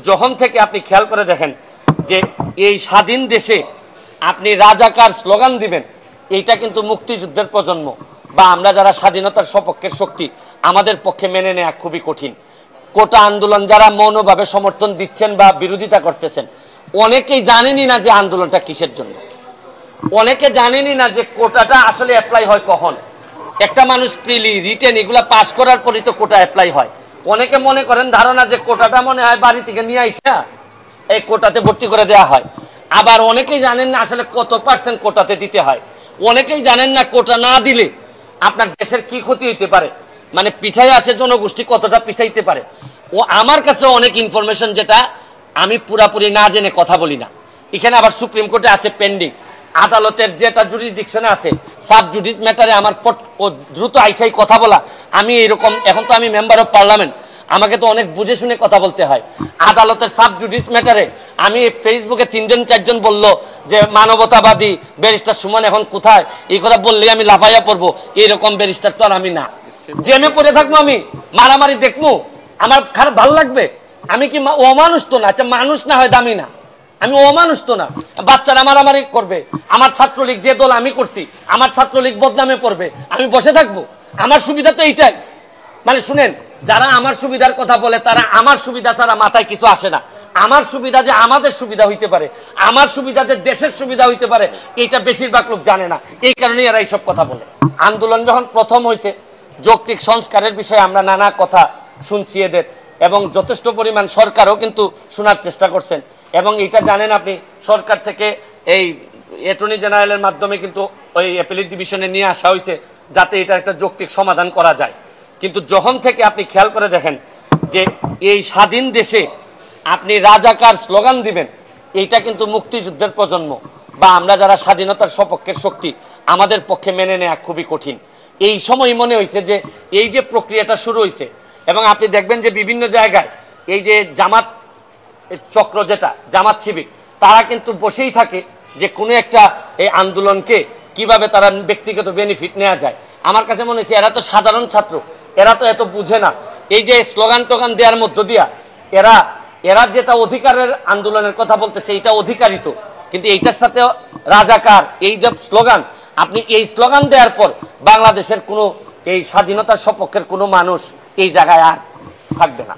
যখন থেকে আপনি খেয়াল করে দেখেন যে এই স্বাধীন দেশে আপনি রাজাকার স্লোগান দিবেন, এইটা কিন্তু মুক্তিযুদ্ধের প্রজন্ম বা আমরা যারা স্বাধীনতার সপক্ষের শক্তি আমাদের পক্ষে মেনে নেওয়া খুবই কঠিন। কোটা আন্দোলন যারা মৌনভাবে সমর্থন দিচ্ছেন বা বিরোধিতা করতেছেন, অনেকেই জানেনই না যে আন্দোলনটা কিসের জন্য। অনেকে জানেনই না যে কোটাটা আসলে অ্যাপ্লাই হয় কখন। একটা মানুষ প্রিলি রিটেন এগুলা পাস করার পরই তো কোটা অ্যাপ্লাই হয়। অনেকে মনে করেন ধারণা যে কোটাটা মনে হয় বাড়ি থেকে নিয়ে আইসা এই কোটাতে ভর্তি করে দেওয়া হয়। আবার অনেকেই জানেন না আসলে কত পার্সেন্ট কোটাতে দিতে হয়। অনেকেই জানেন না কোটা না দিলে আপনার দেশের কি ক্ষতি হইতে পারে, মানে পিছাই আছে জনগোষ্ঠী কতটা পিছাইতে পারে। ও আমার কাছে অনেক ইনফরমেশন যেটা আমি পুরাপুরি না জেনে কথা বলি না। এখানে আবার সুপ্রিম কোর্টে আছে পেন্ডিং, আদালতের যেটা জুরিসডিকশনে আছে সাব জুডিস ম্যাটারে আমার দ্রুত আইসাই কথা বলা। আমি এইরকম, এখন তো আমি মেম্বার অফ পার্লামেন্ট, আমাকে তো অনেক বুঝে শুনে কথা বলতে হয়। আদালতের সাব জুডিস ম্যাটারে আমি ফেসবুকে 3-4জন বলল যে মানবতাবাদী ব্যারিস্টার সুমন এখন কোথায়, এই কথা বললেই আমি লাফাইয়া পড়বো, এইরকম ব্যারিস্টার তো আর আমি না। জেমে পড়ে থাকবো, আমি মারামারি দেখবো, আমার খারাপ ভালো লাগবে? আমি কি অমানুষ তো না? আচ্ছা মানুষ না হয় দামি না, আমি অমানুষ তো না। বাচ্চারা মারামারি করবে, আমার ছাত্রলীগ যে দল আমি করছি আমার ছাত্রলীগ বদনামে পড়বে, আমি বসে থাকবো? আমার সুবিধা তো এইটাই। মানে শুনেন, যারা আমার সুবিধার কথা বলে তারা আমার সুবিধা ছাড়া মাথায় কিছু আসে না। আমার সুবিধা যে আমাদের সুবিধা হইতে পারে, আমার সুবিধা যে দেশের সুবিধা হইতে পারে, এইটা বেশিরভাগ লোক জানে না। এই কারণে এরা এইসব কথা বলে। আন্দোলন যখন প্রথম হয়েছে যৌক্তিক সংস্কারের বিষয়ে আমরা নানা কথা শুনছি এদের, এবং যথেষ্ট পরিমাণ সরকারও কিন্তু শোনার চেষ্টা করছেন। এবং এটা জানেন আপনি, সরকার থেকে এই অ্যাটর্নি জেনারেলের মাধ্যমে কিন্তু ওই অ্যাপিলেট ডিভিশনে নিয়ে আসা হয়েছে যাতে এটা একটা যৌক্তিক সমাধান করা যায়। কিন্তু যখন থেকে আপনি খেয়াল করে দেখেন যে এই স্বাধীন দেশে আপনি রাজাকার স্লোগান দিবেন, এইটা কিন্তু মুক্তিযুদ্ধের প্রজন্ম বা আমরা যারা স্বাধীনতার সপক্ষের শক্তি আমাদের পক্ষে মেনে নেওয়া খুবই কঠিন। এই সময় মনে হয়েছে যে এই যে প্রক্রিয়াটা শুরু হয়েছে, এবং আপনি দেখবেন যে বিভিন্ন জায়গায় এই যে জামাত চক্র, যেটা জামাত শিবির, তারা কিন্তু বসেই থাকে যে কোনো একটা এই আন্দোলনকে কিভাবে তারা ব্যক্তিগত বেনিফিট নেওয়া যায়। আমার কাছে মনে হয়েছে এরা তো সাধারণ ছাত্র, এরা তো এত বুঝে না। এই যে স্লোগান টোগান দেওয়ার মধ্য দিয়া এরা যেটা অধিকারের আন্দোলনের কথা বলতেছে এইটা অধিকারিত, কিন্তু এইটার সাথে রাজাকার এই যে স্লোগান, আপনি এই স্লোগান দেওয়ার পর বাংলাদেশের কোনো এই স্বাধীনতার সপক্ষের কোনো মানুষ এই জায়গায় আর থাকবে না।